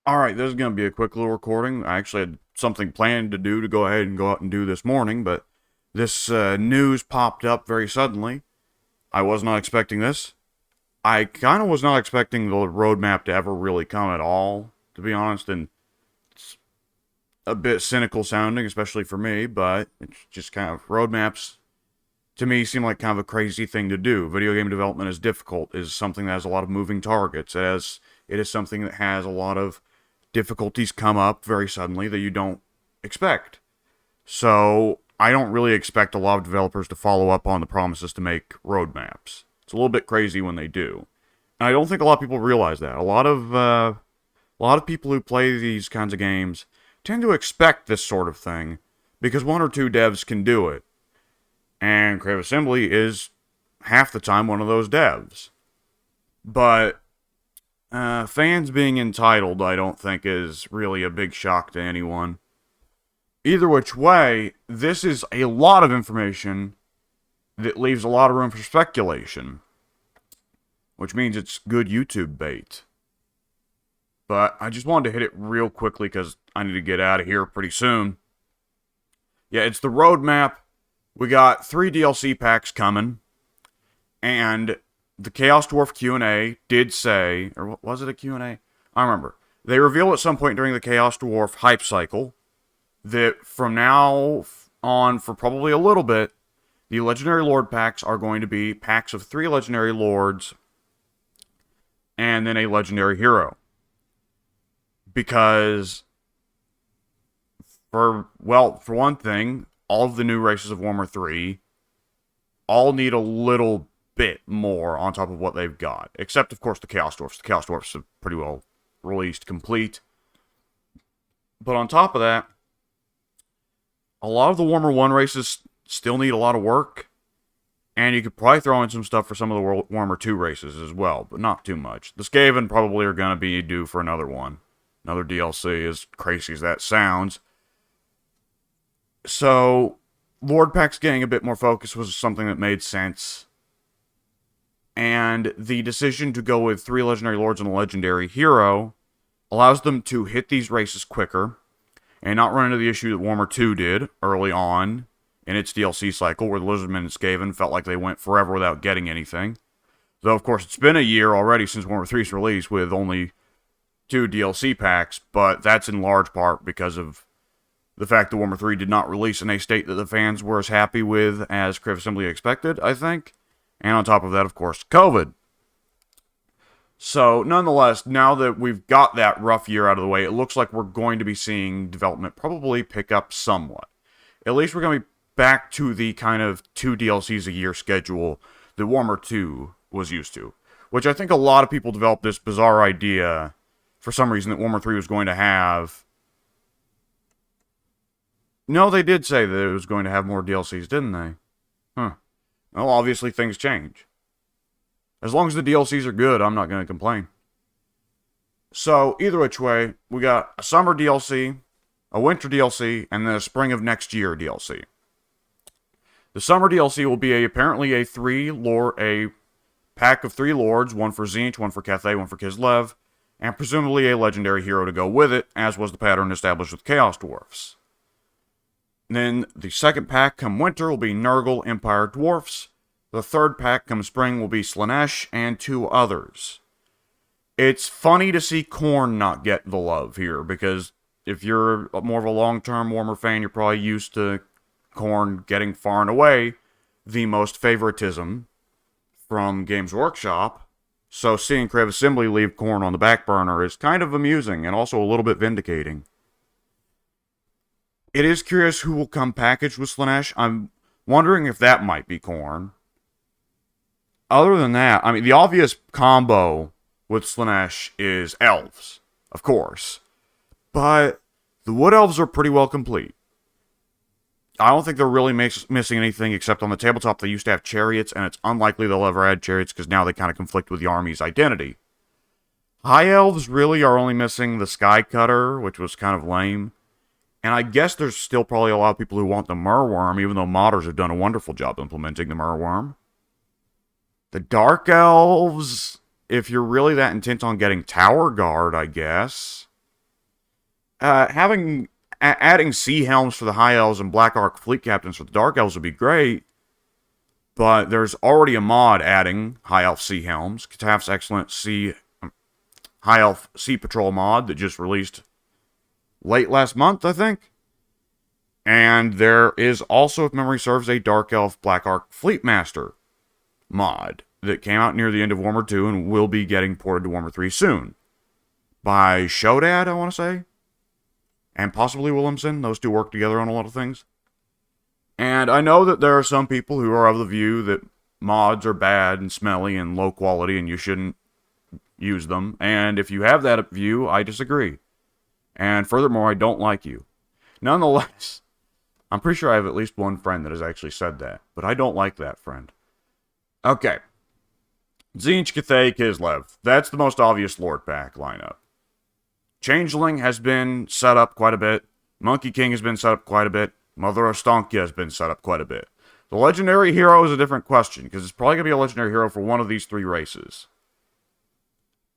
Alright, this is going to be a quick little recording. I actually had something planned to do to go ahead and go out and do this morning, but this news popped up very suddenly. I was not expecting this. I kind of was not expecting the roadmap to ever really come at all, to be honest, and it's a bit cynical sounding, especially for me, but it's just kind of roadmaps to me seem like kind of a crazy thing to do. Video game development is difficult, is something that has a lot of moving targets, as it is something that has a lot of difficulties come up very suddenly that you don't expect. So I don't really expect a lot of developers to follow up on the promises to make roadmaps. It's a little bit crazy when they do, and I don't think a lot of people realize that. A lot of people who play these kinds of games tend to expect this sort of thing because one or two devs can do it, and Creative Assembly is half the time one of those devs. But fans being entitled, I don't think, is really a big shock to anyone. Either which way, this is a lot of information that leaves a lot of room for speculation, which means it's good YouTube bait. But I just wanted to hit it real quickly because I need to get out of here pretty soon. Yeah, it's the roadmap. We got 3 DLC packs coming, and the Chaos Dwarf Q&A did say, or was it a Q&A? I remember. They revealed at some point during the Chaos Dwarf hype cycle that from now on, for probably a little bit, the Legendary Lord packs are going to be packs of 3 Legendary Lords and then a Legendary Hero. Because, for one thing, all of the new races of Warhammer 3 all need a little bit more on top of what they've got. Except, of course, the Chaos Dwarfs. The Chaos Dwarfs are pretty well released, complete. But on top of that, a lot of the Warhammer 1 races still need a lot of work. And you could probably throw in some stuff for some of the Warhammer 2 races as well, but not too much. The Skaven probably are going to be due for another one. Another DLC, as crazy as that sounds. So, Lord Packs getting a bit more focus was something that made sense. And the decision to go with 3 Legendary Lords and a Legendary Hero allows them to hit these races quicker and not run into the issue that Warhammer 2 did early on in its DLC cycle, where the Lizardmen and Skaven felt like they went forever without getting anything. Though, of course, it's been a year already since Warhammer 3's release with only 2 DLC packs, but that's in large part because of the fact that Warhammer 3 did not release in a state that the fans were as happy with as Creative Assembly expected, I think. And on top of that, of course, COVID. So, nonetheless, now that we've got that rough year out of the way, it looks like we're going to be seeing development probably pick up somewhat. At least we're going to be back to the kind of 2 DLCs a year schedule that Warhammer 2 was used to. Which I think a lot of people developed this bizarre idea, for some reason, that Warhammer 3 was going to have. No, they did say that it was going to have more DLCs, didn't they? Huh. Well, obviously things change. As long as the DLCs are good, I'm not going to complain. So, either which way, we got a summer DLC, a winter DLC, and then a spring of next year DLC. The summer DLC will be apparently a pack of 3 lords, one for Tzeentch, one for Cathay, one for Kislev, and presumably a legendary hero to go with it, as was the pattern established with Chaos Dwarfs. Then the second pack come winter will be Nurgle Empire Dwarfs. The third pack come spring will be Slaanesh and 2 others. It's funny to see Khorne not get the love here, because if you're more of a long-term Warhammer fan, you're probably used to Khorne getting far and away the most favoritism from Games Workshop. So seeing Creative Assembly leave Khorne on the back burner is kind of amusing and also a little bit vindicating. It is curious who will come packaged with Slaanesh. I'm wondering if that might be Khorne. Other than that, I mean, the obvious combo with Slaanesh is elves, of course. But the Wood Elves are pretty well complete. I don't think they're really missing anything except on the tabletop they used to have chariots, and it's unlikely they'll ever add chariots because now they kind of conflict with the army's identity. High Elves really are only missing the Sky Cutter, which was kind of lame. And I guess there's still probably a lot of people who want the Merworm, even though modders have done a wonderful job implementing the Merworm. The Dark Elves, if you're really that intent on getting Tower Guard, I guess. Adding sea helms for the high elves and black arc fleet captains for the dark elves would be great, but there's already a mod adding high elf sea helms. Kataf's excellent high elf sea patrol mod that just released late last month, I think. And there is also, if memory serves, a dark elf black arc fleet master mod that came out near the end of Warhammer 2 and will be getting ported to Warhammer 3 soon. By Shodad, I want to say. And possibly Williamson. Those two work together on a lot of things. And I know that there are some people who are of the view that mods are bad and smelly and low quality and you shouldn't use them. And if you have that view, I disagree. And furthermore, I don't like you. Nonetheless, I'm pretty sure I have at least one friend that has actually said that. But I don't like that friend. Okay. Tzeentch, Cathay, Kislev. That's the most obvious Lord Pack lineup. Changeling has been set up quite a bit. Monkey King has been set up quite a bit. Mother of Stonkia has been set up quite a bit. The legendary hero is a different question, because it's probably going to be a legendary hero for one of these three races.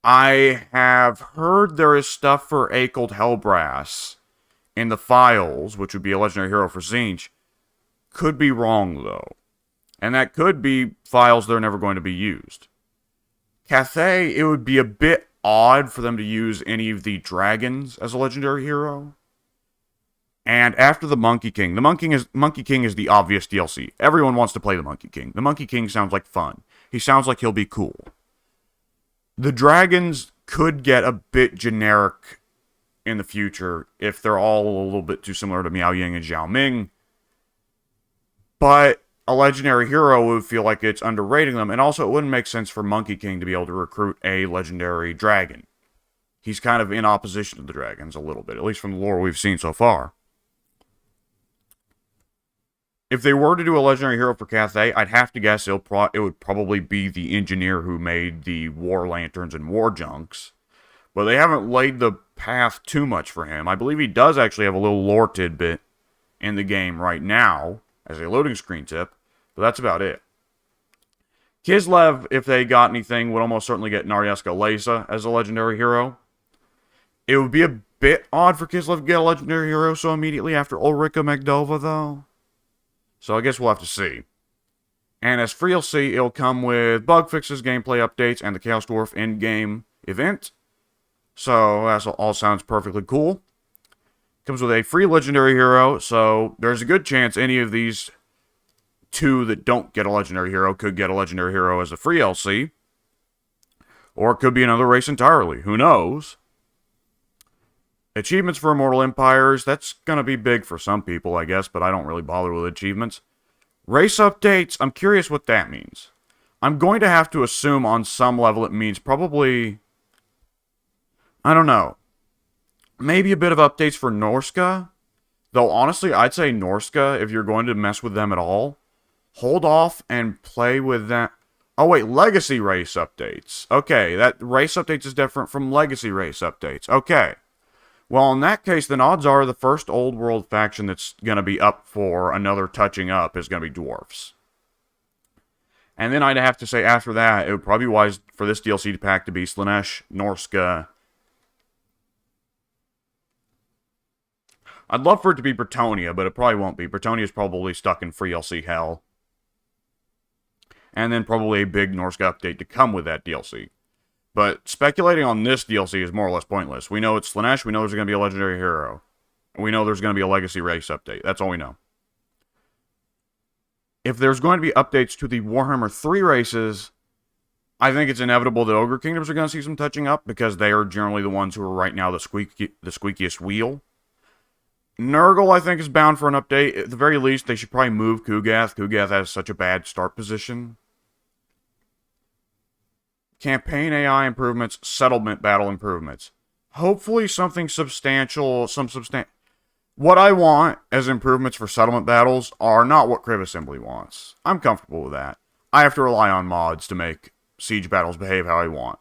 I have heard there is stuff for Akold Hellbrass in the files, which would be a legendary hero for Tzeentch. Could be wrong, though. And that could be files that are never going to be used. Cathay, it would be a bit odd for them to use any of the dragons as a legendary hero. And after the Monkey King, Monkey King is the obvious DLC. Everyone wants to play the Monkey King. The Monkey King sounds like fun. He sounds like he'll be cool. The dragons could get a bit generic in the future if they're all a little bit too similar to Miao Ying and Zhao Ming. But a legendary hero would feel like it's underrating them, and also it wouldn't make sense for Monkey King to be able to recruit a legendary dragon. He's kind of in opposition to the dragons a little bit, at least from the lore we've seen so far. If they were to do a legendary hero for Cathay, I'd have to guess it would probably be the engineer who made the War Lanterns and War Junks. But they haven't laid the path too much for him. I believe he does actually have a little lore tidbit in the game right now, as a loading screen tip, but that's about it. Kislev, if they got anything, would almost certainly get Naryaska Lesa as a legendary hero. It would be a bit odd for Kislev to get a legendary hero so immediately after Ulrika Magdova, though. So I guess we'll have to see. And as free DLC, it'll come with bug fixes, gameplay updates, and the Chaos Dwarf in-game event. So that all sounds perfectly cool. Comes with a free legendary hero, so there's a good chance any of these two that don't get a legendary hero could get a legendary hero as a free LC. Or it could be another race entirely. Who knows? Achievements for Immortal Empires, that's going to be big for some people, I guess, but I don't really bother with achievements. Race updates, I'm curious what that means. I'm going to have to assume on some level it means probably, I don't know, maybe a bit of updates for Norska. Though, honestly, I'd say Norska, if you're going to mess with them at all, hold off and play with that. Oh, wait, Legacy race updates. Okay, that race updates is different from Legacy race updates. Okay. Well, in that case, then odds are the first Old World faction that's going to be up for another touching up is going to be Dwarfs. And then I'd have to say after that, it would probably be wise for this DLC pack to be Slaanesh, Norska. I'd love for it to be Bretonnia, but it probably won't be. Bretonia's probably stuck in free DLC hell. And then probably a big Norska update to come with that DLC. But speculating on this DLC is more or less pointless. We know it's Slaanesh, we know there's going to be a legendary hero. We know there's going to be a legacy race update. That's all we know. If there's going to be updates to the Warhammer 3 races, I think it's inevitable that Ogre Kingdoms are going to see some touching up, because they are generally the ones who are right now the squeakiest wheel. Nurgle, I think, is bound for an update. At the very least, they should probably move Kugath. Kugath has such a bad start position. Campaign AI improvements, settlement battle improvements. Hopefully something substantial, What I want as improvements for settlement battles are not what Crib Assembly wants. I'm comfortable with that. I have to rely on mods to make siege battles behave how I want.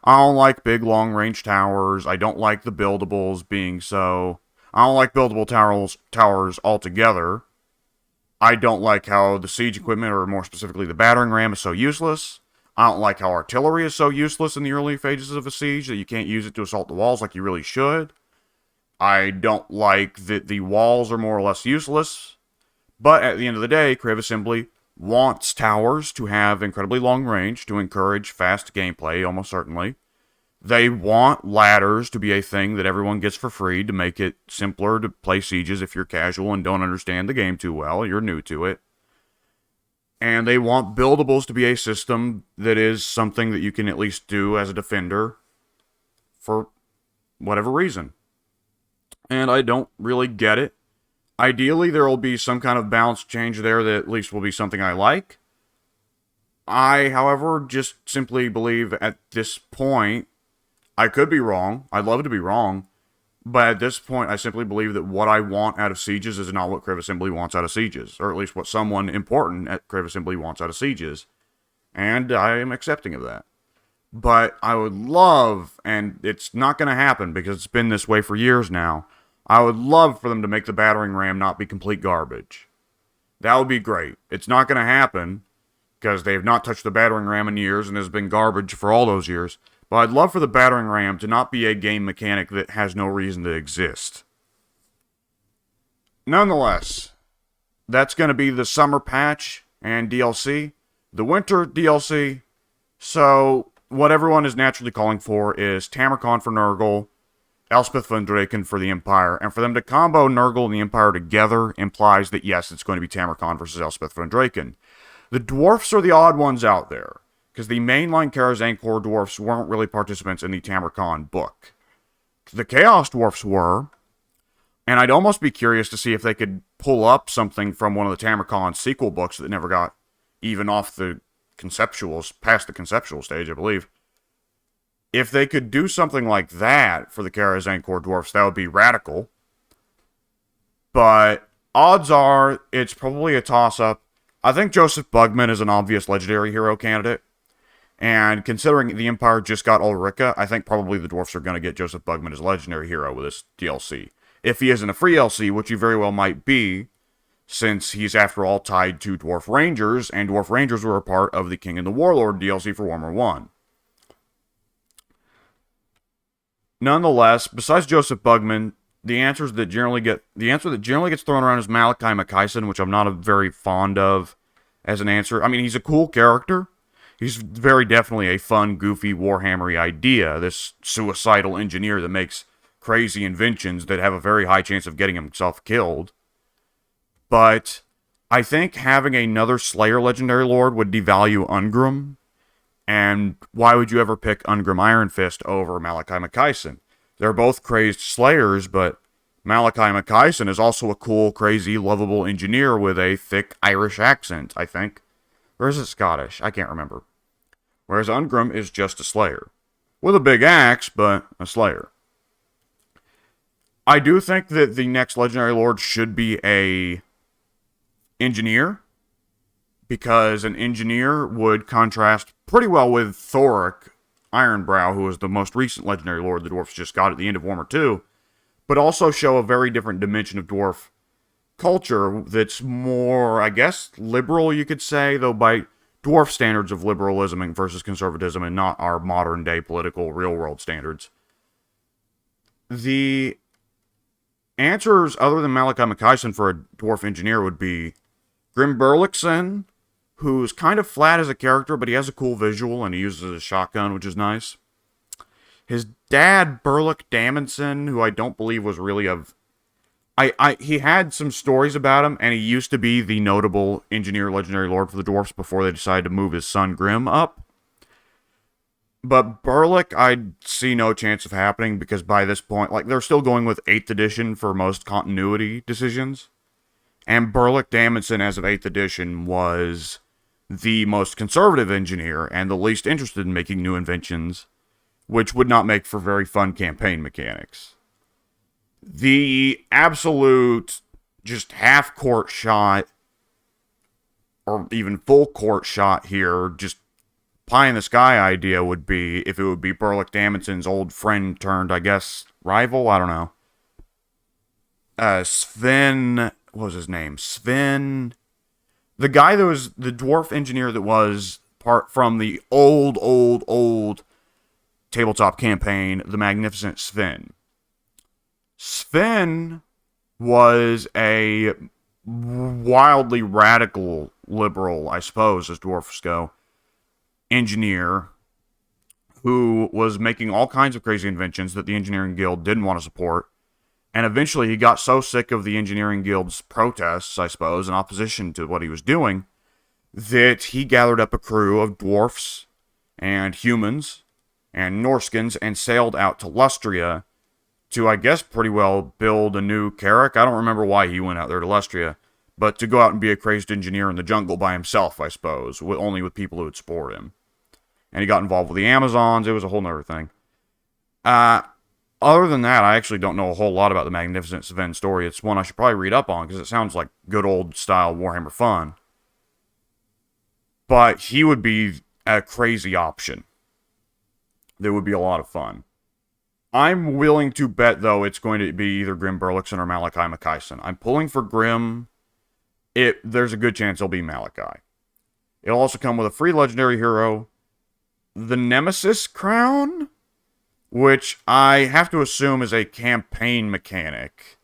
I don't like big long-range towers. I don't like the buildables being so... I don't like buildable towers altogether. I don't like how the siege equipment, or more specifically the battering ram, is so useless. I don't like how artillery is so useless in the early phases of a siege that you can't use it to assault the walls like you really should. I don't like that the walls are more or less useless. But at the end of the day, Creative Assembly wants towers to have incredibly long range to encourage fast gameplay, almost certainly. They want ladders to be a thing that everyone gets for free to make it simpler to play sieges if you're casual and don't understand the game too well, you're new to it. And they want buildables to be a system that is something that you can at least do as a defender for whatever reason. And I don't really get it. Ideally, there will be some kind of balance change there that at least will be something I like. I, however, just simply believe at this point, I could be wrong. I'd love to be wrong. But at this point, I simply believe that what I want out of sieges is not what Creative Assembly wants out of sieges. Or at least what someone important at Creative Assembly wants out of sieges. And I am accepting of that. But I would love, and it's not going to happen because it's been this way for years now, I would love for them to make the battering ram not be complete garbage. That would be great. It's not going to happen because they have not touched the battering ram in years and has been garbage for all those years. But I'd love for the battering ram to not be a game mechanic that has no reason to exist. Nonetheless, that's going to be the summer patch and DLC. The winter DLC, so what everyone is naturally calling for is Tamarcon for Nurgle, Elspeth von Draken for the Empire, and for them to combo Nurgle and the Empire together implies that yes, it's going to be Tamarcon versus Elspeth von Draken. The dwarfs are the odd ones out there, because the mainline Karazhan Core dwarfs weren't really participants in the Tamarcon book. The Chaos dwarfs were, and I'd almost be curious to see if they could pull up something from one of the Tamarcon sequel books that never got even off the conceptuals, past the conceptual stage, I believe. If they could do something like that for the Karazhan Core dwarfs, that would be radical. But odds are it's probably a toss-up. I think Joseph Bugman is an obvious legendary hero candidate. And considering the Empire just got Ulrika, I think probably the dwarfs are going to get Joseph Bugman as a legendary hero with this DLC. If he isn't a free LC, which he very well might be, since he's after all tied to Dwarf Rangers, and Dwarf Rangers were a part of the King and the Warlord DLC for Warhammer 1. Nonetheless, besides Joseph Bugman, the answer that generally gets thrown around is Malachi McKyson, which I'm not very fond of as an answer. I mean, he's a cool character. He's very definitely a fun, goofy, Warhammery idea. This suicidal engineer that makes crazy inventions that have a very high chance of getting himself killed. But I think having another Slayer Legendary Lord would devalue Ungrim. And why would you ever pick Ungrim Iron Fist over Malachi McKyson? They're both crazed Slayers, but Malachi McKyson is also a cool, crazy, lovable engineer with a thick Irish accent, I think. Or is it Scottish? I can't remember. Whereas Ungrim is just a Slayer. With a big axe, but a Slayer. I do think that the next Legendary Lord should be a engineer, because an engineer would contrast pretty well with Thoric Ironbrow, who is the most recent Legendary Lord the Dwarfs just got at the end of Warhammer 2, but also show a very different dimension of Dwarf culture that's more, I guess, liberal, you could say, though by Dwarf standards of liberalism versus conservatism and not our modern-day political real-world standards. The answers other than Malachi McKyson for a Dwarf engineer would be Grim Berlikson, who's kind of flat as a character, but he has a cool visual, and he uses a shotgun, which is nice. His dad, Burlick Dammonson, who I don't believe was really of... he had some stories about him, and he used to be the notable engineer legendary lord for the dwarfs before they decided to move his son Grim up. But Burlick, I'd see no chance of happening, because by this point, like, they're still going with 8th edition for most continuity decisions. And Burlick Dammonson, as of 8th edition, was the most conservative engineer and the least interested in making new inventions, which would not make for very fun campaign mechanics. The absolute, just half-court shot, or even full-court shot here, just pie-in-the-sky idea would be if it would be Burlick Dammonson's old friend turned, I guess, rival? I don't know. Sven... What was his name? Sven... The guy that was the dwarf engineer that was part from the old tabletop campaign, The Magnificent Sven. Sven was a wildly radical liberal, I suppose, as dwarfs go, engineer who was making all kinds of crazy inventions that the engineering guild didn't want to support. And eventually he got so sick of the engineering guild's protests, I suppose, in opposition to what he was doing, that he gathered up a crew of dwarfs and humans and Norskins and sailed out to Lustria to, I guess, pretty well build a new Carrick. I don't remember why he went out there to Lustria, but to go out and be a crazed engineer in the jungle by himself, I suppose, only with people who would support him. And he got involved with the Amazons. It was a whole nother thing. Other than that, I actually don't know a whole lot about the Magnificent Sven story. It's one I should probably read up on because it sounds like good old style Warhammer fun. But he would be a crazy option. That would be a lot of fun. I'm willing to bet, though, it's going to be either Grim Berlikson or Malachi Makison. I'm pulling for Grim. There's a good chance it'll be Malachi. It'll also come with a free legendary hero, the Nemesis Crown, which I have to assume is a campaign mechanic.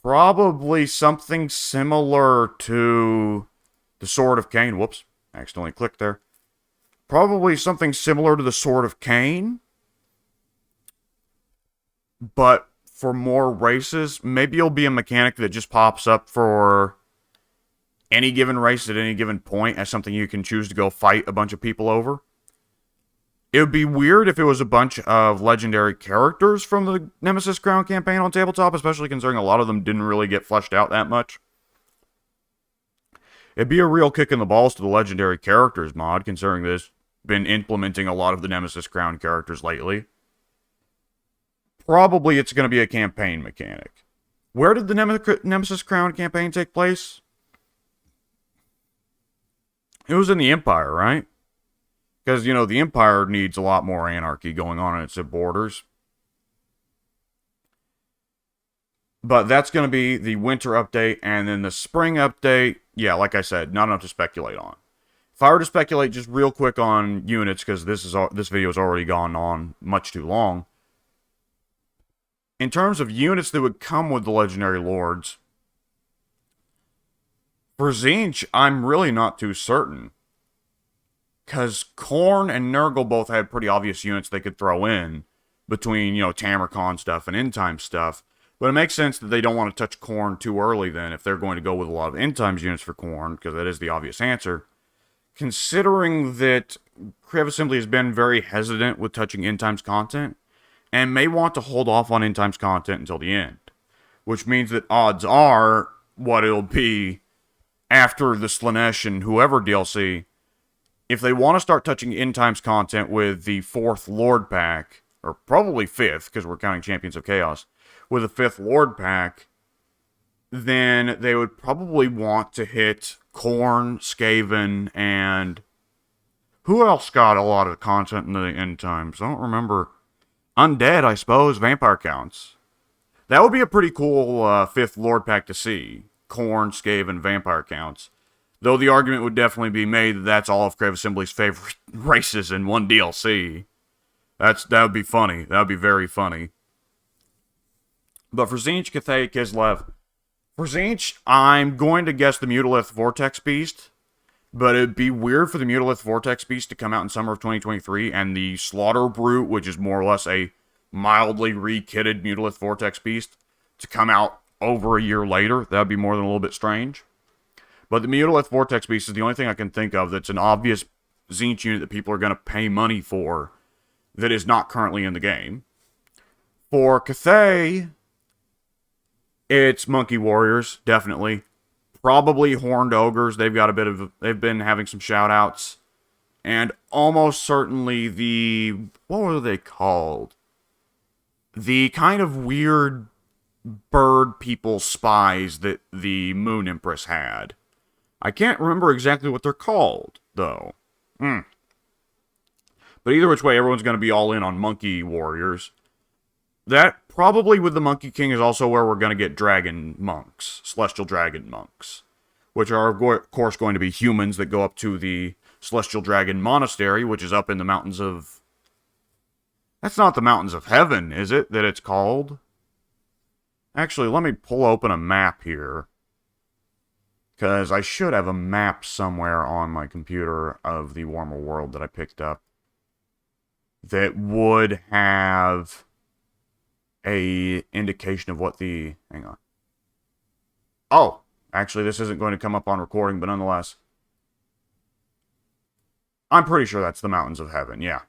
Probably something similar to the Sword of Cain. Whoops, accidentally clicked there. Probably something similar to the Sword of Cain, but for more races. Maybe it'll be a mechanic that just pops up for any given race at any given point as something you can choose to go fight a bunch of people over. It would be weird if it was a bunch of legendary characters from the Nemesis Crown campaign on tabletop, especially considering a lot of them didn't really get fleshed out that much. It'd be a real kick in the balls to the legendary characters mod, considering this been implementing a lot of the Nemesis Crown characters lately. Probably it's going to be a campaign mechanic. Where did the Nemesis Crown campaign take place? It was in the Empire, right? Because, you know, the Empire needs a lot more anarchy going on in its borders. But that's going to be the winter update, and then the spring update, yeah, like I said, not enough to speculate on. If I were to speculate just real quick on units, because this video has already gone on much too long. In terms of units that would come with the Legendary Lords, for Tzeentch, I'm really not too certain. Because Khorne and Nurgle both had pretty obvious units they could throw in between, you know, Tamarcon stuff and End Time stuff. But it makes sense that they don't want to touch Khorne too early then if they're going to go with a lot of End Times units for Khorne, because that is the obvious answer. Considering that Creative Assembly has been very hesitant with touching End Times content, and may want to hold off on End Times content until the end. Which means that odds are what it'll be after the Slaanesh and whoever DLC. If they want to start touching End Times content with the 4th Lord Pack, or probably 5th, because we're counting Champions of Chaos, with a 5th Lord Pack, then they would probably want to hit Khorne, Skaven, and who else got a lot of content in the End Times? I don't remember. Undead, I suppose. Vampire counts. That would be a pretty cool 5th Lord Pack to see. Khorne, Skaven, Vampire counts. Though the argument would definitely be made that that's all of Creative Assembly's favorite races in one DLC. That would be funny. That would be very funny. But for Tzeentch, Cathay, Kislev, for Tzeentch, I'm going to guess the Mutalith Vortex Beast. But it'd be weird for the Mutalith Vortex Beast to come out in summer of 2023, and the Slaughter Brute, which is more or less a mildly re-kitted Mutalith Vortex Beast, to come out over a year later. That would be more than a little bit strange. But the Mutalith Vortex Beast is the only thing I can think of that's an obvious Tzeentch unit that people are going to pay money for that is not currently in the game. For Cathay, it's Monkey Warriors, definitely. Probably Horned Ogres. They've been having some shout-outs. And almost certainly what were they called? The kind of weird bird people spies that the Moon Empress had. I can't remember exactly what they're called, though. But either which way, everyone's going to be all in on Monkey Warriors. That, probably with the Monkey King, is also where we're going to get Dragon Monks. Celestial Dragon Monks. Which are, of course, going to be humans that go up to the Celestial Dragon Monastery, which is up in the mountains of... That's not the Mountains of Heaven, is it, that it's called? Actually, let me pull open a map here. Because I should have a map somewhere on my computer of the Warhammer world that I picked up that would have a indication of what the... Hang on. Oh! Actually, this isn't going to come up on recording, but nonetheless. I'm pretty sure that's the Mountains of Heaven, yeah.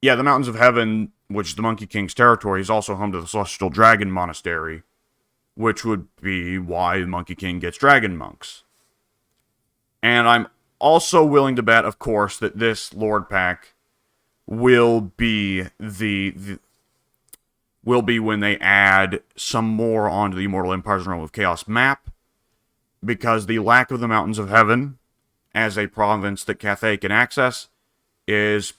Yeah, the Mountains of Heaven, which is the Monkey King's territory, is also home to the Celestial Dragon Monastery, which would be why the Monkey King gets dragon monks. And I'm also willing to bet, of course, that this Lord Pack will be will be when they add some more onto the Immortal Empire's Realm of Chaos map, because the lack of the Mountains of Heaven as a province that Cathay can access is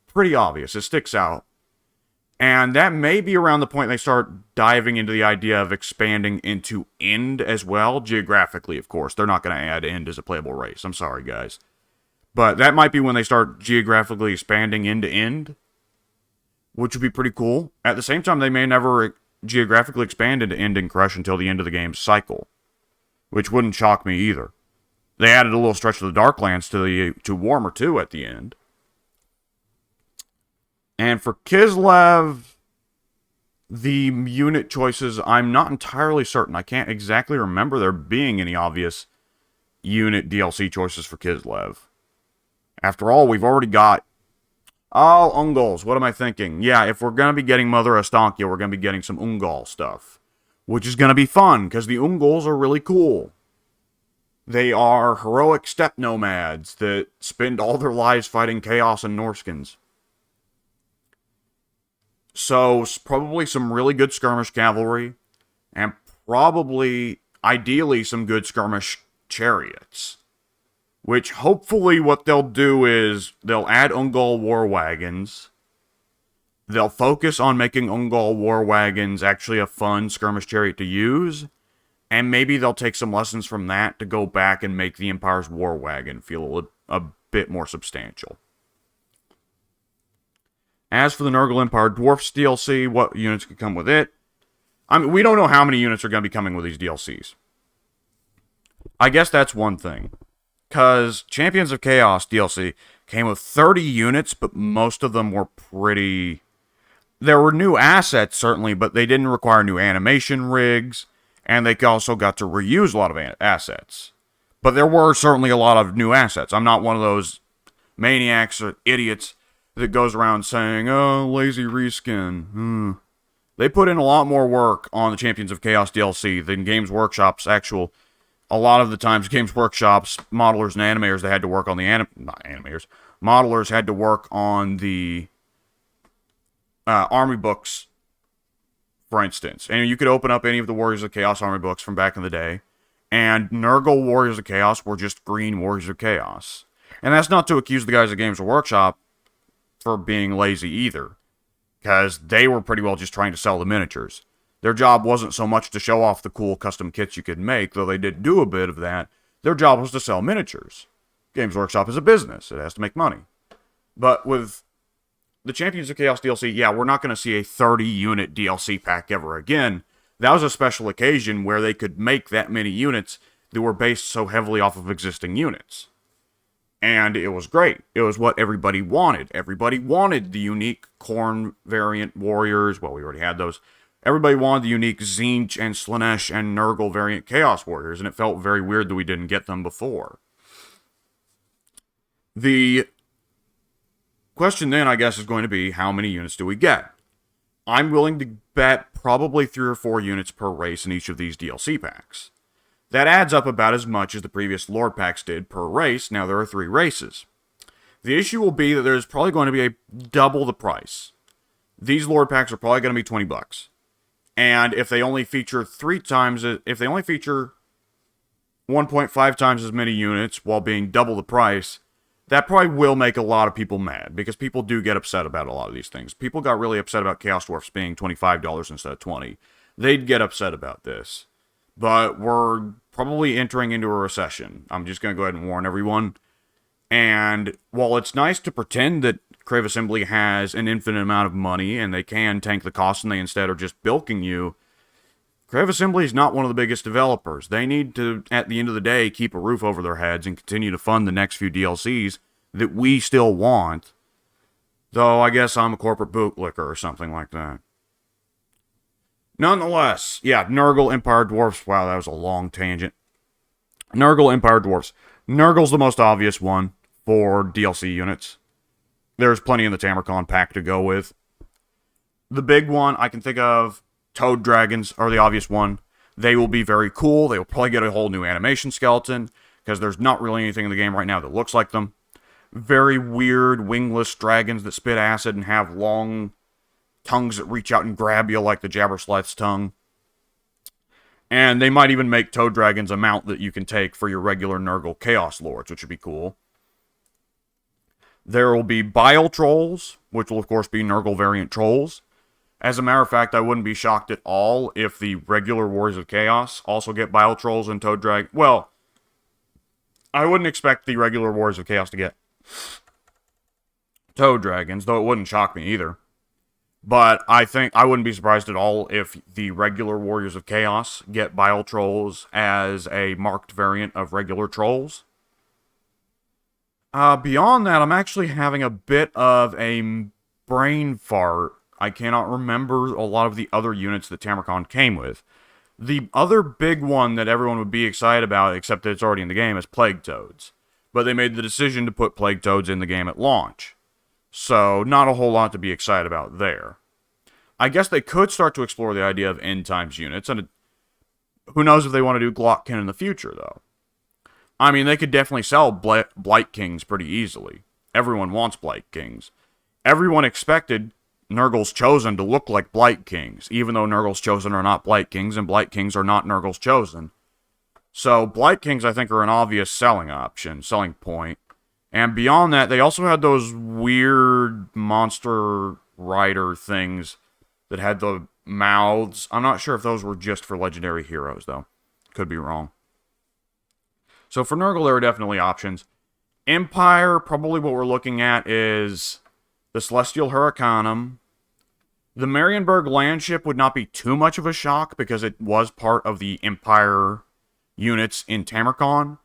pretty obvious. It sticks out. And that may be around the point they start diving into the idea of expanding into Ind as well. Geographically, of course. They're not going to add Ind as a playable race. I'm sorry, guys. But that might be when they start geographically expanding into Ind, which would be pretty cool. At the same time, they may never geographically expand into Ind and Crush until the end of the game's cycle, which wouldn't shock me either. They added a little stretch of the Darklands to Warhammer 2 at the end. And for Kislev, the unit choices, I'm not entirely certain. I can't exactly remember there being any obvious unit DLC choices for Kislev. After all, we've already got... Oh, Ungals. What am I thinking? Yeah, if we're going to be getting Mother Astankia, we're going to be getting some Ungal stuff. Which is going to be fun, because the Ungals are really cool. They are heroic steppe nomads that spend all their lives fighting Chaos and Norskins. So, probably some really good skirmish cavalry, and probably, ideally, some good skirmish chariots. Which, hopefully, what they'll do is, they'll add Ungol war wagons. They'll focus on making Ungol war wagons actually a fun skirmish chariot to use, and maybe they'll take some lessons from that to go back and make the Empire's war wagon feel a bit more substantial. As for the Nurgle Empire Dwarfs DLC, what units could come with it? I mean, we don't know how many units are going to be coming with these DLCs. I guess that's one thing. Because Champions of Chaos DLC came with 30 units, but most of them were pretty... There were new assets, certainly, but they didn't require new animation rigs, and they also got to reuse a lot of assets. But there were certainly a lot of new assets. I'm not one of those maniacs or idiots that goes around saying, oh, lazy reskin. They put in a lot more work on the Champions of Chaos DLC than Games Workshop's actual... A lot of the times, Games Workshop's modelers and animators, they had to work on the... Not animators. Modelers had to work on the army books, for instance. And you could open up any of the Warriors of Chaos army books from back in the day, and Nurgle Warriors of Chaos were just green Warriors of Chaos. And that's not to accuse the guys at Games Workshop for being lazy either, because they were pretty well just trying to sell the miniatures. Their job wasn't so much to show off the cool custom kits you could make, though they did do a bit of that. Their job was to sell miniatures. Games Workshop is a business. It has to make money. But with the Champions of Chaos DLC, yeah, we're not going to see a 30-unit DLC pack ever again. That was a special occasion where they could make that many units that were based so heavily off of existing units. And it was great. It was what everybody wanted. Everybody wanted the unique Khorne variant warriors. Well, we already had those. Everybody wanted the unique Tzeentch and Slaanesh and Nurgle variant Chaos Warriors, and it felt very weird that we didn't get them before. The question then, I guess, is going to be, how many units do we get? I'm willing to bet probably 3 or 4 units per race in each of these DLC packs. That adds up about as much as the previous Lord packs did per race. Now there are 3 races. The issue will be that there's probably going to be double the price. These Lord packs are probably going to be $20. And if they only feature 1.5 times as many units while being double the price, that probably will make a lot of people mad, because people do get upset about a lot of these things. People got really upset about Chaos Dwarfs being $25 instead of $20. They'd get upset about this. But we're probably entering into a recession. I'm just going to go ahead and warn everyone. And while it's nice to pretend that Crave Assembly has an infinite amount of money and they can tank the cost and they instead are just bilking you, Crave Assembly is not one of the biggest developers. They need to, at the end of the day, keep a roof over their heads and continue to fund the next few DLCs that we still want. Though I guess I'm a corporate bootlicker or something like that. Nonetheless, yeah, Nurgle Empire Dwarfs. Wow, that was a long tangent. Nurgle Empire Dwarfs. Nurgle's the most obvious one for DLC units. There's plenty in the Tamarcon pack to go with. The big one I can think of, Toad Dragons are the obvious one. They will be very cool. They will probably get a whole new animation skeleton, because there's not really anything in the game right now that looks like them. Very weird wingless dragons that spit acid and have long tongues that reach out and grab you like the Jabberslith's tongue. And they might even make Toad Dragons a mount that you can take for your regular Nurgle Chaos Lords, which would be cool. There will be Bile Trolls, which will of course be Nurgle variant trolls. As a matter of fact, I wouldn't be shocked at all if the regular Warriors of Chaos also get Bile Trolls and Toad Dragons. Well, I wouldn't expect the regular Warriors of Chaos to get Toad Dragons, though it wouldn't shock me either. But I think I wouldn't be surprised at all if the regular Warriors of Chaos get Bile Trolls as a marked variant of regular Trolls. Beyond that, I'm actually having a bit of a brain fart. I cannot remember a lot of the other units that Tamarcon came with. The other big one that everyone would be excited about, except that it's already in the game, is Plague Toads. But they made the decision to put Plague Toads in the game at launch. So, not a whole lot to be excited about there. I guess they could start to explore the idea of end times units, and who knows if they want to do Glockkin in the future, though. I mean, they could definitely sell Blight Kings pretty easily. Everyone wants Blight Kings. Everyone expected Nurgle's Chosen to look like Blight Kings, even though Nurgle's Chosen are not Blight Kings, and Blight Kings are not Nurgle's Chosen. So, Blight Kings, I think, are an obvious selling point. And beyond that, they also had those weird monster rider things that had the mouths. I'm not sure if those were just for legendary heroes, though. Could be wrong. So for Nurgle, there are definitely options. Empire, probably what we're looking at is the Celestial Hurricanum. The Marienburg Landship would not be too much of a shock because it was part of the Empire units in Tamarcon.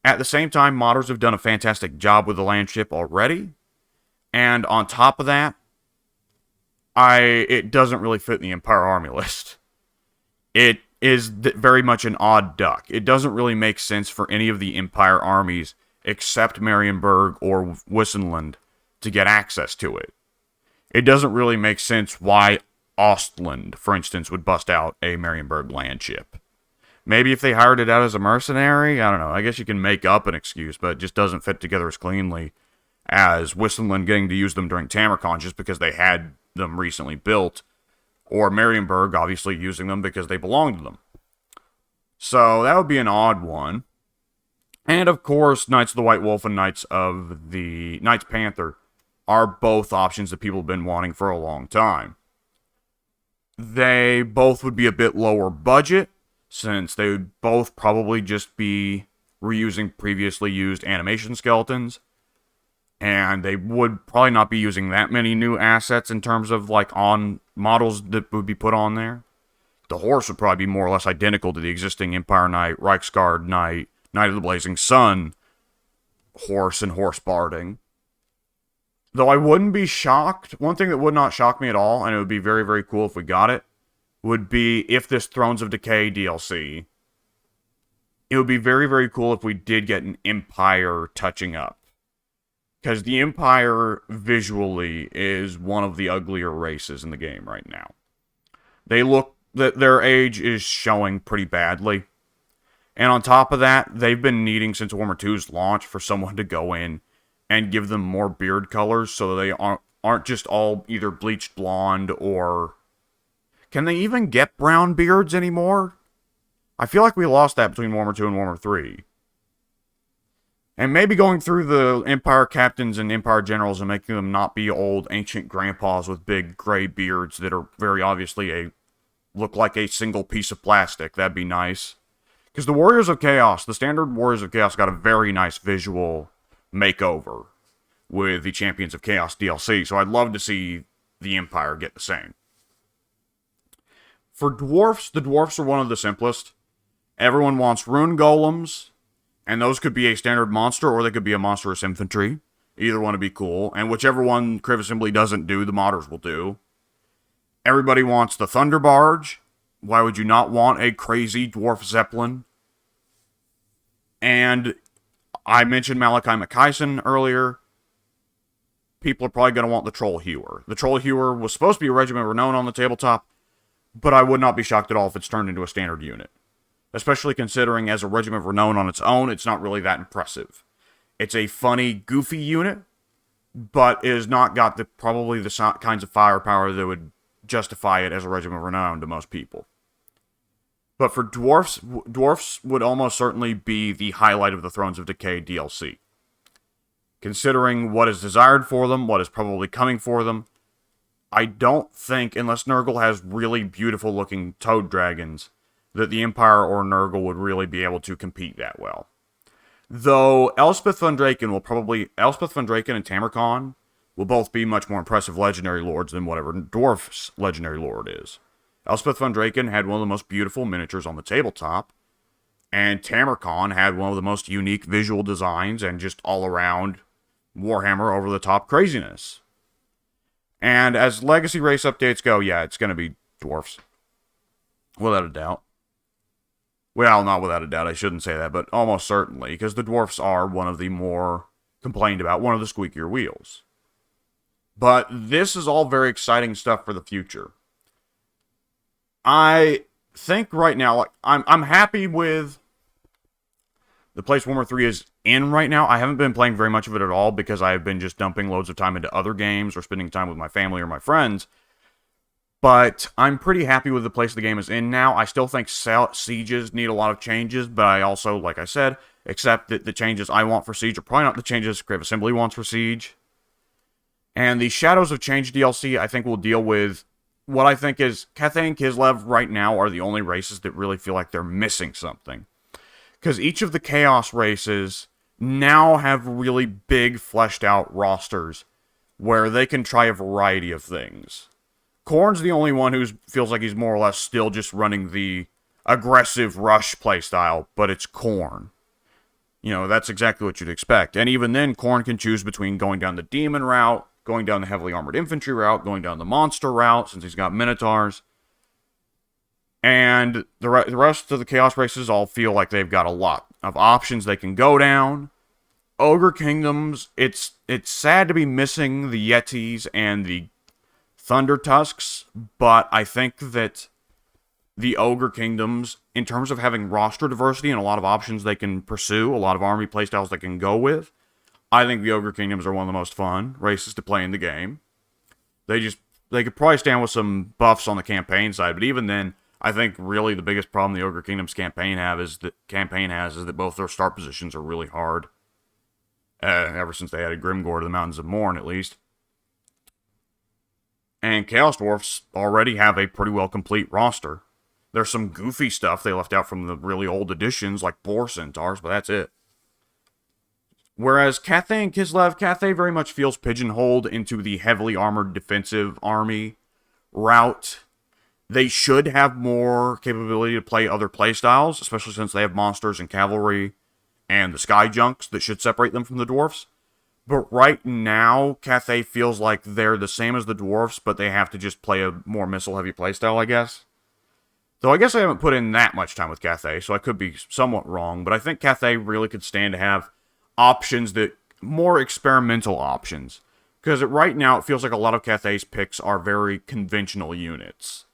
At the same time, modders have done a fantastic job with the Landship already. And on top of that, it doesn't really fit in the Empire Army list. It is very much an odd duck. It doesn't really make sense for any of the Empire armies except Marienburg or Wissenland to get access to it. It doesn't really make sense why Ostland, for instance, would bust out a Marienburg Landship. Maybe if they hired it out as a mercenary, I don't know. I guess you can make up an excuse, but it just doesn't fit together as cleanly as Wissenland getting to use them during Tamarcon just because they had them recently built, or Marienburg obviously using them because they belong to them. So that would be an odd one. And of course, Knights of the White Wolf and Knights Panther are both options that people have been wanting for a long time. They both would be a bit lower budget, since they would both probably just be reusing previously used animation skeletons. And they would probably not be using that many new assets in terms of, on models that would be put on there. The horse would probably be more or less identical to the existing Empire Knight, Reichsguard Knight, Knight of the Blazing Sun horse and horse barding. Though I wouldn't be shocked, one thing that would not shock me at all, and it would be very, very cool if we got it, would be if this Thrones of Decay DLC, it would be very, very cool if we did get an Empire touching up. Because the Empire, visually, is one of the uglier races in the game right now. Their age is showing pretty badly. And on top of that, they've been needing, since Warhammer 2's launch, for someone to go in and give them more beard colors so that they aren't just all either bleached blonde or... Can they even get brown beards anymore? I feel like we lost that between Warhammer 2 and Warhammer 3. And maybe going through the Empire captains and Empire generals and making them not be old ancient grandpas with big gray beards that are very obviously look like a single piece of plastic. That'd be nice. Because the Warriors of Chaos, the standard Warriors of Chaos got a very nice visual makeover. with the Champions of Chaos DLC, so I'd love to see the Empire get the same. For dwarfs, the dwarfs are one of the simplest. Everyone wants rune golems, and those could be a standard monster, or they could be a monstrous infantry. Either one would be cool, and whichever one Crib Assembly doesn't do, the modders will do. Everybody wants the Thunder Barge. Why would you not want a crazy dwarf zeppelin? And I mentioned Malachi McKyson earlier. People are probably going to want the Troll Hewer. The Troll Hewer was supposed to be a Regiment of Renown on the tabletop, but I would not be shocked at all if it's turned into a standard unit. Especially considering as a Regiment of Renown on its own, it's not really that impressive. It's a funny, goofy unit, but it has not got probably the kinds of firepower that would justify it as a Regiment of Renown to most people. But for dwarfs would almost certainly be the highlight of the Thrones of Decay DLC. Considering what is desired for them, what is probably coming for them, I don't think, unless Nurgle has really beautiful looking toad dragons, that the Empire or Nurgle would really be able to compete that well. Though Elspeth von Draken and Tamarkon will both be much more impressive legendary lords than whatever Dwarf's legendary lord is. Elspeth von Draken had one of the most beautiful miniatures on the tabletop, and Tamarkon had one of the most unique visual designs and just all-around Warhammer over-the-top craziness. And as legacy race updates go, yeah, it's going to be dwarfs. Without a doubt. Well, not without a doubt, I shouldn't say that, but almost certainly, because the dwarfs are one of the more complained about, one of the squeakier wheels. But this is all very exciting stuff for the future. I think right now, like, I'm happy with the place Warhammer 3 is in right now. I haven't been playing very much of it at all because I've been just dumping loads of time into other games or spending time with my family or my friends. But I'm pretty happy with the place the game is in now. I still think Sieges need a lot of changes, but I also, like I said, accept that the changes I want for Siege are probably not the changes Crib Assembly wants for Siege. And the Shadows of Change DLC, I think, will deal with what I think is Cathay and Kislev right now are the only races that really feel like they're missing something. Because each of the Chaos races now have really big, fleshed-out rosters where they can try a variety of things. Khorne's the only one who feels like he's more or less still just running the aggressive rush playstyle, but it's Khorne. You know, that's exactly what you'd expect. And even then, Khorne can choose between going down the demon route, going down the heavily armored infantry route, going down the monster route, since he's got Minotaurs. And the rest of the Chaos races all feel like they've got a lot of options they can go down. Ogre Kingdoms, it's sad to be missing the Yetis and the Thunder Tusks, but I think that the Ogre Kingdoms, in terms of having roster diversity and a lot of options they can pursue, a lot of army playstyles they can go with, I think the Ogre Kingdoms are one of the most fun races to play in the game. They could probably stand with some buffs on the campaign side, but even then, I think really the biggest problem the Ogre Kingdoms campaign has is that both their start positions are really hard. Ever since they added Grimgore to the Mountains of Morn, at least. And Chaos Dwarfs already have a pretty well complete roster. There's some goofy stuff they left out from the really old editions, like Boar Centaurs, but that's it. Whereas Cathay and Kislev, Cathay very much feels pigeonholed into the heavily armored defensive army route. They should have more capability to play other playstyles, especially since they have monsters and cavalry and the sky junks that should separate them from the dwarfs. But right now, Cathay feels like they're the same as the dwarfs, but they have to just play a more missile-heavy playstyle, I guess. Though I guess I haven't put in that much time with Cathay, so I could be somewhat wrong, but I think Cathay really could stand to have options more experimental options. Because right now, it feels like a lot of Cathay's picks are very conventional units.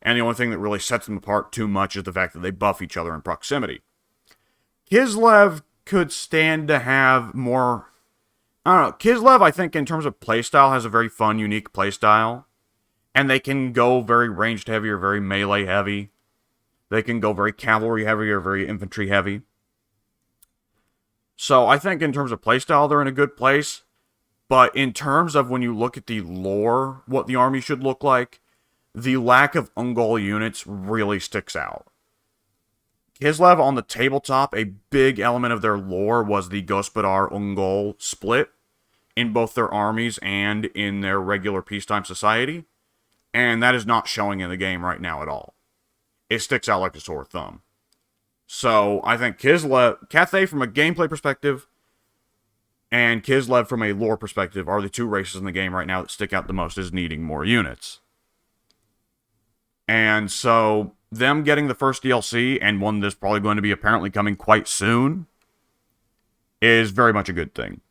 And the only thing that really sets them apart too much is the fact that they buff each other in proximity. Kislev could stand to have more... I don't know. Kislev, I think, in terms of playstyle, has a very fun, unique playstyle. And they can go very ranged heavy or very melee heavy. They can go very cavalry heavy or very infantry heavy. So I think in terms of playstyle, they're in a good place. But in terms of when you look at the lore, what the army should look like, the lack of Ungol units really sticks out. Kislev on the tabletop, a big element of their lore was the Gospodar Ungol split. in both their armies and in their regular peacetime society, and that is not showing in the game right now at all. It sticks out like a sore thumb. So I think Cathay from a gameplay perspective and Kislev from a lore perspective are the two races in the game right now that stick out the most as needing more units. And so them getting the first DLC, and one that's probably going to be apparently coming quite soon, is very much a good thing.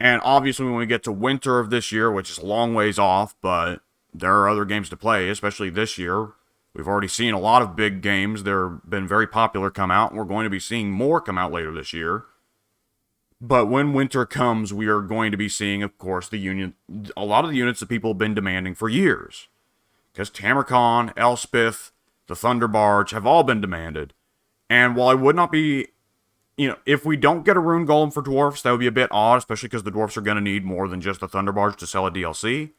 And obviously when we get to winter of this year, which is a long ways off, but there are other games to play, especially this year. We've already seen a lot of big games that have been very popular come out, and we're going to be seeing more come out later this year. But when winter comes, we are going to be seeing, of course, a lot of the units that people have been demanding for years. Because Tamarcon, Elspeth, the Thunder Barge have all been demanded. And while I would not be, if we don't get a Rune Golem for Dwarfs, that would be a bit odd, especially because the Dwarfs are going to need more than just the Thunder Barge to sell a DLC.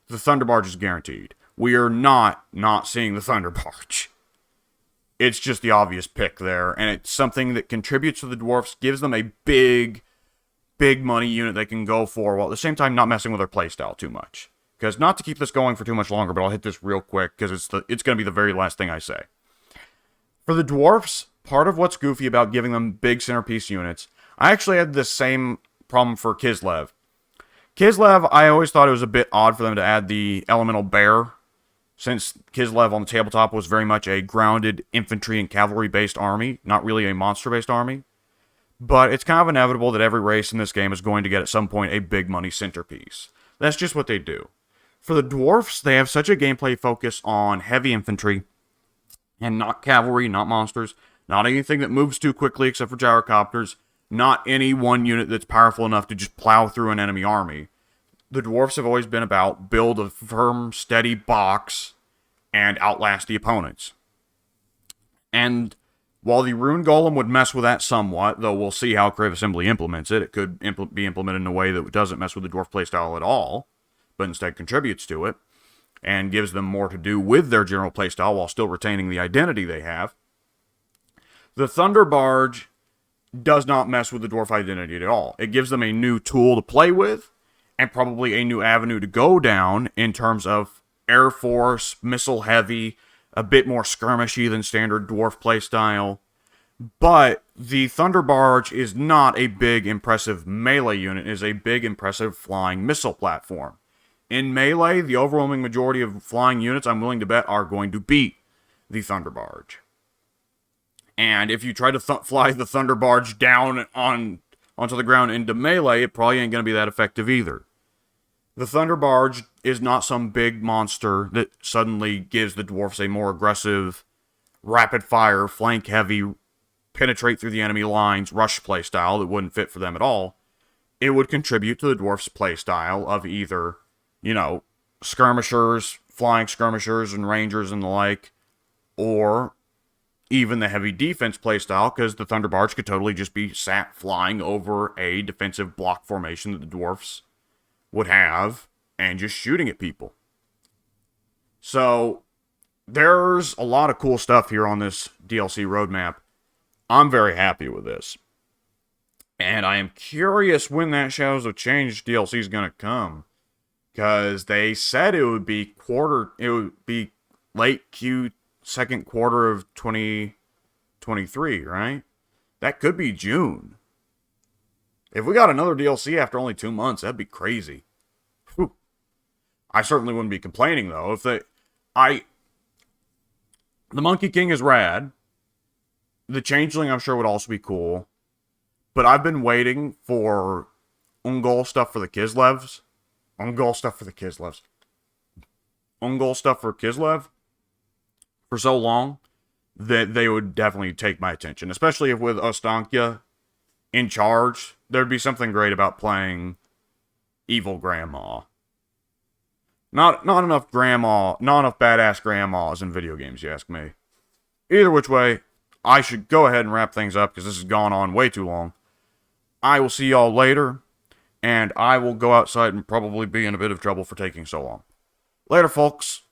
The Thunder Barge is guaranteed. We are not seeing the Thunder Barge. It's just the obvious pick there, and it's something that contributes to the Dwarfs, gives them a big money unit they can go for, while at the same time not messing with their playstyle too much. Because not to keep this going for too much longer, but I'll hit this real quick, because it's going to be the very last thing I say. For the Dwarfs, part of what's goofy about giving them big centerpiece units, I actually had the same problem for Kislev. Kislev, I always thought it was a bit odd for them to add the Elemental Bear, since Kislev on the tabletop was very much a grounded infantry and cavalry-based army, not really a monster-based army. But it's kind of inevitable that every race in this game is going to get at some point a big money centerpiece. That's just what they do. For the Dwarfs, they have such a gameplay focus on heavy infantry, and not cavalry, not monsters, not anything that moves too quickly except for gyrocopters, not any one unit that's powerful enough to just plow through an enemy army. The Dwarfs have always been about build a firm, steady box and outlast the opponents. And while the Rune Golem would mess with that somewhat, though we'll see how Crave Assembly implements it, it could be implemented in a way that doesn't mess with the Dwarf playstyle at all, but instead contributes to it, and gives them more to do with their general playstyle while still retaining the identity they have. The Thunder Barge does not mess with the Dwarf identity at all. It gives them a new tool to play with, and probably a new avenue to go down in terms of Air Force, missile heavy, a bit more skirmishy than standard Dwarf playstyle. But the Thunder Barge is not a big, impressive melee unit. It is a big, impressive flying missile platform. In melee, the overwhelming majority of flying units, I'm willing to bet, are going to beat the Thunder Barge. And if you try to fly the Thunder Barge down onto the ground into melee, it probably ain't going to be that effective either. The Thunder Barge is not some big monster that suddenly gives the Dwarfs a more aggressive, rapid-fire, flank-heavy, penetrate through the enemy lines, rush playstyle that wouldn't fit for them at all. It would contribute to the Dwarfs' playstyle of either, skirmishers, flying skirmishers and rangers and the like, or even the heavy defense playstyle, because the Thunder Barge could totally just be sat flying over a defensive block formation that the Dwarfs would have, and just shooting at people. So, there's a lot of cool stuff here on this DLC roadmap. I'm very happy with this. And I am curious when that Shadows of Change DLC is going to come. Because they said it would be late second quarter of 2023, right? That could be June. If we got another DLC after only 2 months, that'd be crazy. Whew. I certainly wouldn't be complaining, though. The Monkey King is rad. The Changeling, I'm sure, would also be cool. But I've been waiting for Ungol stuff for the Kislevs. Ungol stuff for Kislev for so long that they would definitely take my attention. Especially if with Ostankya in charge, there'd be something great about playing evil grandma. Not enough badass grandmas in video games, you ask me. Either which way, I should go ahead and wrap things up because this has gone on way too long. I will see y'all later, and I will go outside and probably be in a bit of trouble for taking so long. Later, folks.